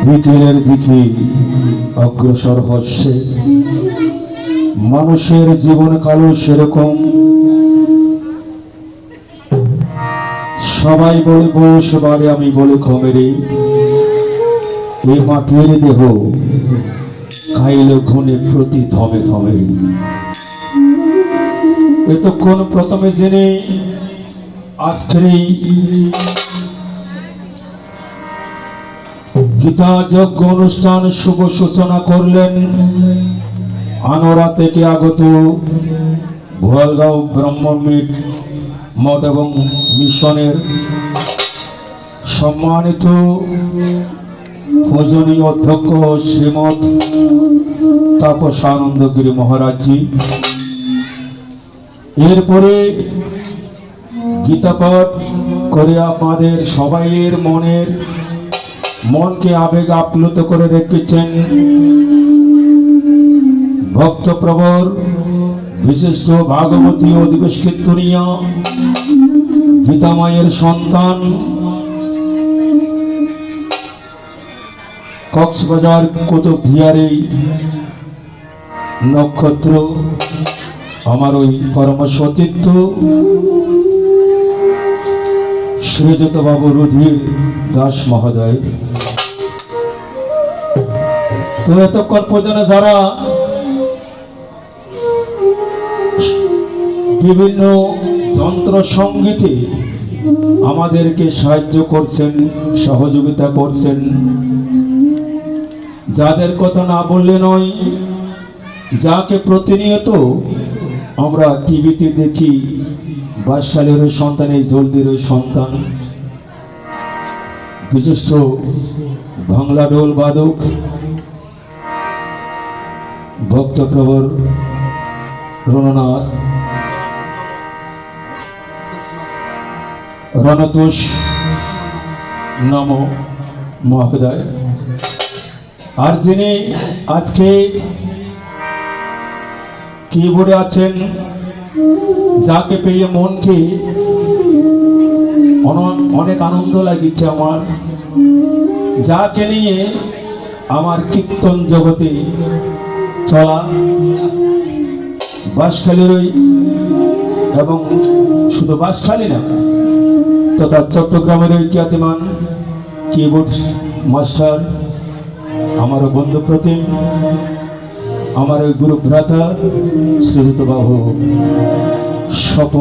বিকেলের দিকে অগ্রসর হচ্ছে মানুষের জীবন কালো সেরকম। সবাই বলে বয়স বাড়ে, আমি বলে কমেরে। এই মাটির দেহ খাইল ঘুনে প্রতি ধমে ধমে। এতক্ষণ প্রথমে জেনে আজকের এই গীতা যজ্ঞ অনুষ্ঠান শুভ সূচনা করলেন আনোরা থেকে আগত ভোয়ালগাঁও ব্রহ্মমিট মঠ এবং মিশনের সম্মানিত পূজনীয় অধ্যক্ষ শ্রীমৎ তাপসানন্দগিরি মহারাজজি। এরপরে গীতা পাঠ করে আমাদের সবাইয়ের মনকে আবেগ আপ্লুত করে রেখেছেন ভক্তপ্রবর বিশিষ্ট ভাগবতী অধিবেশ কীর্তনিয়া গীতামায়ের সন্তান কক্সবাজার কুতুবদিয়ার নক্ষত্র আমার ওই পরম সতীর্থ শ্রীযুত বাবু রুধির দাস মহোদয়। তো এতক্ষণ পর্যন্ত যারা বিভিন্ন যন্ত্র সঙ্গীতে আমাদেরকে সাহায্য করছেন, সহযোগিতা করছেন, যাদের কথা না বললে নয়, যাকে প্রতিনিয়ত আমরা টিভিতে দেখি, 22 সালের ওই সন্তান, এই জলদির ওই সন্তান, বিশিষ্ট বাংলা ঢোল বাদক ভক্তপ্রবর রণতোষ নম মহোদয়। আর যিনি আজকে কিবোর্ডে আছেন, যাকে পেয়ে মনকে অনেক আনন্দ লাগিচ্ছে আমার, যাকে নিয়ে আমার কীর্তন জগতে চলা, বাঁশখালীর ওই এবং শুধু বাঁশখালী না তথা চট্টগ্রামের ওই খ্যাতিমান কিবোর্ড মাস্টার, আমারও বন্ধু প্রতিম, আমার ওই গুরু ভ্রাতা শ্রীযুত বাবু স্বপন।